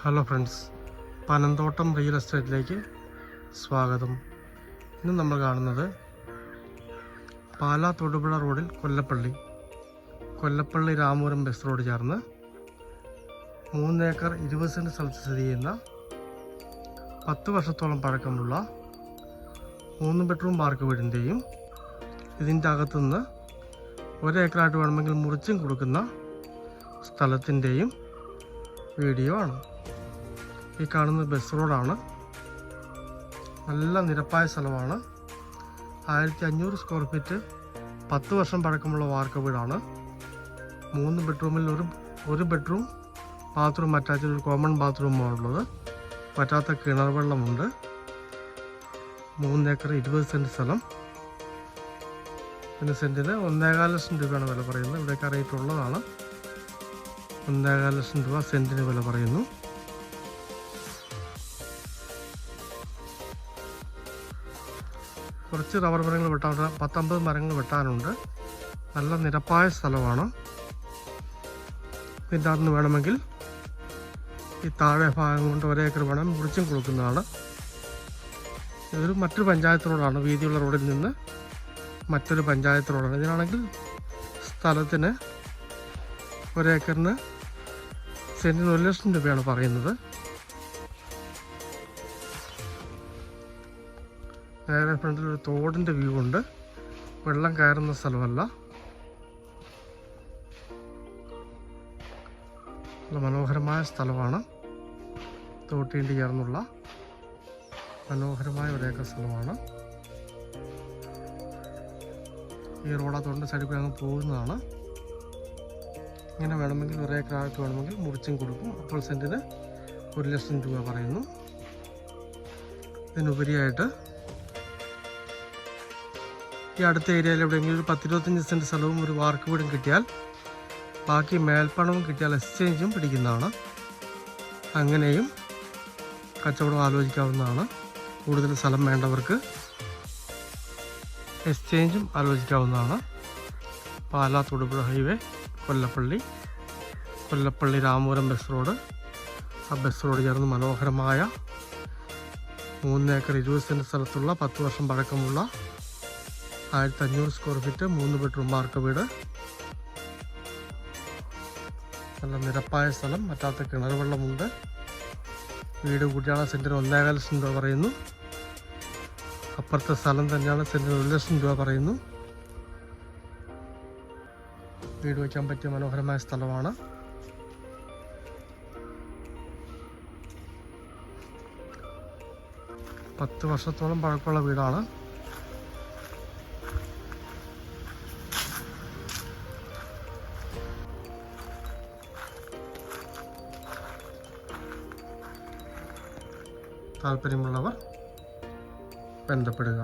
Hello friends, Panamthottam real എസ്റ്റേറ്റിലേക്ക് സ്വാഗതം. ഇന്ന് നമ്മൾ കാണുന്നത് പാലാ തൊടുപുഴ റോഡിൽ കൊല്ലപ്പള്ളി രാമപുരം ബസ് റോഡ് ചേർന്ന് 3 ഏക്കർ 20 സെൻറ്റ് സ്ഥലത്ത് സ്ഥിതി ചെയ്യുന്ന 10 വർഷത്തോളം പഴക്കമുള്ള 3 ബെഡ്റൂം വാർക്ക് വീടിൻ്റെയും ഇതിൻ്റെ അകത്തുനിന്ന് 1 ഏക്കറായിട്ട് വേണമെങ്കിൽ മുറിച്ചും കൊടുക്കുന്ന സ്ഥലത്തിൻ്റെയും വീഡിയോ ആണ്. ഈ കാണുന്നത് ബസ് റോഡാണ്. നല്ല നിരപ്പായ സ്ഥലമാണ്. 1500 സ്ക്വയർ ഫീറ്റ് 10 വർഷം പഴക്കമുള്ള വാർക്ക വീടാണ്. 3 ബെഡ്റൂമിൽ ഒരു ബെഡ്റൂം, ബാത്റൂം അറ്റാച്ച്ഡ്, ഒരു കോമൺ ബാത്റൂമാണുള്ളത്. പറ്റാത്ത കിണർ വെള്ളമുണ്ട്. 3 ഏക്കർ 20 സെൻറ്റ് സ്ഥലം. പിന്നെ സെൻറ്റിന് 1,4 ലക്ഷം രൂപയാണ് വില പറയുന്നത്. ഇവിടെയൊക്കെ റേറ്റ് ഉള്ളതാണ്. 1,4 ലക്ഷം രൂപ സെൻറ്റിന് വില പറയുന്നു. കുറച്ച് റബ്ബർ മരങ്ങൾ വെട്ടാൻ, 10-50 മരങ്ങൾ വെട്ടാനുണ്ട്. നല്ല നിരപ്പായ സ്ഥലമാണ്. ഇതിൻ്റെ അകത്ത് വേണമെങ്കിൽ ഈ താഴെ ഭാഗം കൊണ്ട് 1 ഏക്കർ വേണം മുറിച്ചും കൊടുക്കുന്നതാണ്. ഇതൊരു മറ്റൊരു പഞ്ചായത്ത് റോഡാണ്. വീതിയുള്ള റോഡിൽ നിന്ന് മറ്റൊരു പഞ്ചായത്ത് റോഡാണ്. ഇതിനാണെങ്കിൽ സ്ഥലത്തിന് 1 ഏക്കറിന് സെൻറ്റിന് 1 ലക്ഷം രൂപയാണ് പറയുന്നത്. നേരെ ഫ്രണ്ടിൽ ഒരു തോടിൻ്റെ വ്യൂ ഉണ്ട്. വെള്ളം കയറുന്ന സ്ഥലമല്ല. നല്ല മനോഹരമായ സ്ഥലമാണ്. തോട്ടിൻ്റെ ചേർന്നുള്ള മനോഹരമായ 1 ഏക്കർ സ്ഥലമാണ്. ഈ റോഡ് ആ തോടിൻ്റെ സൈഡിൽ കൂടി അങ്ങ് പോകുന്നതാണ്. ഇങ്ങനെ വേണമെങ്കിൽ 1 ഏക്കറായിട്ട് വേണമെങ്കിൽ മുറിച്ചും കൊടുക്കും. അപ്പോൾ സെൻറ്റിന് 1 ലക്ഷം രൂപ പറയുന്നു. ഇതിനുപരിയായിട്ട് ഈ അടുത്ത ഏരിയയിൽ എവിടെയെങ്കിലും ഒരു 10-25 സെൻറ്റ് സ്ഥലവും ഒരു വാർക്ക് വീടും കിട്ടിയാൽ ബാക്കി മേൽപ്പണവും കിട്ടിയാൽ എക്സ്ചേഞ്ചും പിടിക്കുന്നതാണ്. അങ്ങനെയും കച്ചവടം ആലോചിക്കാവുന്നതാണ്. കൂടുതൽ സ്ഥലം വേണ്ടവർക്ക് എക്സ്ചേഞ്ചും ആലോചിക്കാവുന്നതാണ്. Pala Thodupuzha highway, Kollappally Ramapuram bus road. ആ ബസ് റോഡ് ചേർന്ന് മനോഹരമായ 3 ഏക്കർ 20 സെൻറ്റ് സ്ഥലത്തുള്ള 10 വർഷം പഴക്കമുള്ള 1500 സ്ക്വയർ ഫീറ്റ് 3 ബെഡ്റൂം വാർക്ക വീട്. നല്ല നിരപ്പായ സ്ഥലം, പറ്റാത്ത കിണർ വെള്ളമുണ്ട്. വീട് കൂട്ടിയാണ് സെൻറ്റിന് 1,4 ലക്ഷം രൂപ പറയുന്നു. അപ്പുറത്തെ സ്ഥലം തന്നെയാണ്, സെൻറ്റിന് 1 ലക്ഷം രൂപ പറയുന്നു. വീട് വയ്ക്കാൻ പറ്റിയ മനോഹരമായ സ്ഥലമാണ്. പത്ത് വർഷത്തോളം പഴക്കമുള്ള വീടാണ്. താല്പര്യമുള്ളവർ ബന്ധപ്പെടുക.